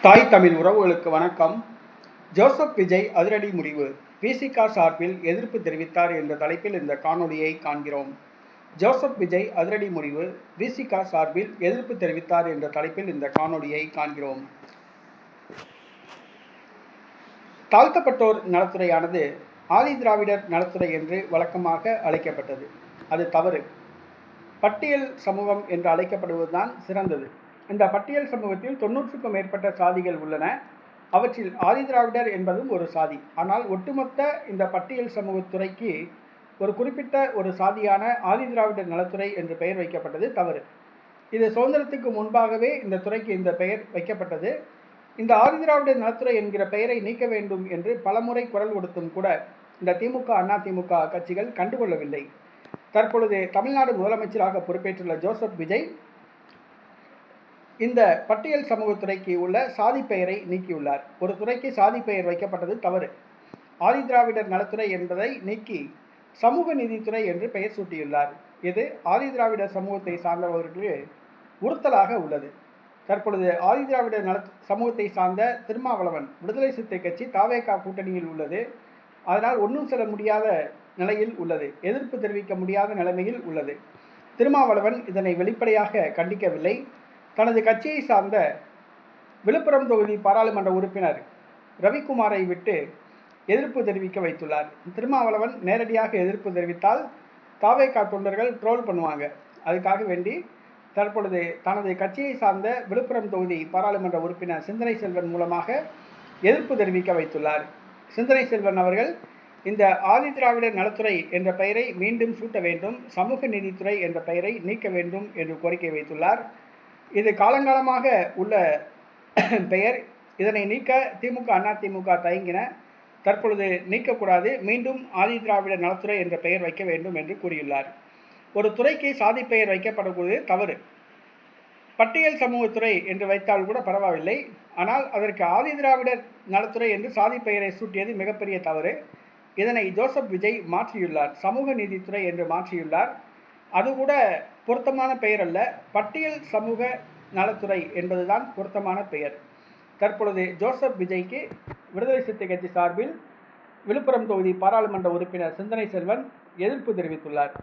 தாய் தமிழ் உறவுகளுக்கு வணக்கம். ஜோசப் விஜய் அதிரடி முடிவு, விசிக சார்பில் எதிர்ப்பு தெரிவித்தார் என்ற தலைப்பில் இந்த காணொலியை காண்கிறோம். ஜோசப் விஜய் அதிரடி முடிவு, விசிக சார்பில் எதிர்ப்பு தெரிவித்தார் என்ற தலைப்பில் இந்த காணொலியை காண்கிறோம். தாழ்த்தப்பட்டோர் நலத்துறையானது ஆதி திராவிடர் நலத்துறை என்று வழக்கமாக அழைக்கப்பட்டது. அது தவறு. பட்டியல் சமூகம் என்று அழைக்கப்படுவதுதான் சிறந்தது. இந்த பட்டியல் சமூகத்தில் 90க்கும் மேற்பட்ட சாதிகள் உள்ளன. அவற்றில் ஆதி திராவிடர் என்பதும் ஒரு சாதி. ஆனால் ஒட்டுமொத்த இந்த பட்டியல் சமூகத்துறைக்கு ஒரு குறிப்பிட்ட ஒரு சாதியான ஆதி திராவிடர் நலத்துறை என்று பெயர் வைக்கப்பட்டது தவறு. இது சுதந்திரத்துக்கு முன்பாகவே இந்த துறைக்கு இந்த பெயர் வைக்கப்பட்டது. இந்த ஆதி திராவிடர் நலத்துறை என்கிற பெயரை நீக்க வேண்டும் என்று பலமுறை குரல் கொடுத்தும் கூட இந்த திமுக, அதிமுக கட்சிகள் கண்டுகொள்ளவில்லை. தற்பொழுது தமிழ்நாடு முதலமைச்சராக பொறுப்பேற்றுள்ள ஜோசப் விஜய் இந்த பட்டியல் சமூகத்துறைக்கு உள்ள சாதி பெயரை நீக்கியுள்ளார். ஒரு துறைக்கு சாதி பெயர் வைக்கப்பட்டது தவறு. ஆதி திராவிடர் நலத்துறை என்பதை நீக்கி சமூக நீதித்துறை என்று பெயர் சூட்டியுள்ளார். இது ஆதி திராவிடர் சமூகத்தை சார்ந்தவர்களுக்கு உறுத்தலாக உள்ளது. தற்பொழுது ஆதி திராவிடர் சமூகத்தை சார்ந்த திருமாவளவன் விடுதலை சிறுத்தை கட்சி தாவேகா கூட்டணியில் உள்ளது. அதனால் ஒன்றும் செல்ல முடியாத நிலையில் உள்ளது. எதிர்ப்பு தெரிவிக்க முடியாத நிலைமையில் உள்ளது. திருமாவளவன் இதனை வெளிப்படையாக கண்டிக்கவில்லை. தனது கட்சியை சார்ந்த விழுப்புரம் தொகுதி பாராளுமன்ற உறுப்பினர் ரவிக்குமாரை விட்டு எதிர்ப்பு தெரிவிக்க வைத்துள்ளார். திருமாவளவன் நேரடியாக எதிர்ப்பு தெரிவித்தால் தாவேகா தொண்டர்கள் ட்ரோல் பண்ணுவாங்க. அதுக்காக வேண்டி தற்பொழுது தனது கட்சியை சார்ந்த விழுப்புரம் தொகுதி பாராளுமன்ற உறுப்பினர் சிந்தனை செல்வன் மூலமாக எதிர்ப்பு தெரிவிக்க வைத்துள்ளார். சிந்தனை செல்வன் அவர்கள் இந்த ஆதி திராவிடர் நலத்துறை என்ற பெயரை மீண்டும் சூட்ட வேண்டும், சமூக நீதித்துறை என்ற பெயரை நீக்க வேண்டும் என்று கோரிக்கை வைத்துள்ளார். இது காலங்காலமாக உள்ள பெயர். இதனை நீக்க திமுக, அதிமுக தயங்கின. தற்பொழுது நீக்கக்கூடாது, மீண்டும் ஆதி திராவிடர் நலத்துறை என்ற பெயர் வைக்க வேண்டும் என்று கூறியுள்ளார். ஒரு துறைக்கு சாதி பெயர் வைக்கப்படுவது தவறு. பட்டியல் சமூகத்துறை என்று வைத்தால் கூட பரவாயில்லை. ஆனால் அதற்கு ஆதி திராவிடர் நலத்துறை என்று சாதி பெயரை சூட்டியது மிகப்பெரிய தவறு. இதனை ஜோசப் விஜய் மாற்றியுள்ளார். சமூக நீதித்துறை என்று மாற்றியுள்ளார். அது கூட பொருத்தமான பெயர் அல்ல. பட்டியல் சமூக நலத்துறை என்பதுதான் பொருத்தமான பெயர். தற்பொழுது ஜோசப் விஜய்க்கு விடுதலை சிறுத்தை கட்சி சார்பில் விழுப்புரம் தொகுதி பாராளுமன்ற உறுப்பினர் சிந்தனை செல்வன் எதிர்ப்பு தெரிவித்துள்ளார்.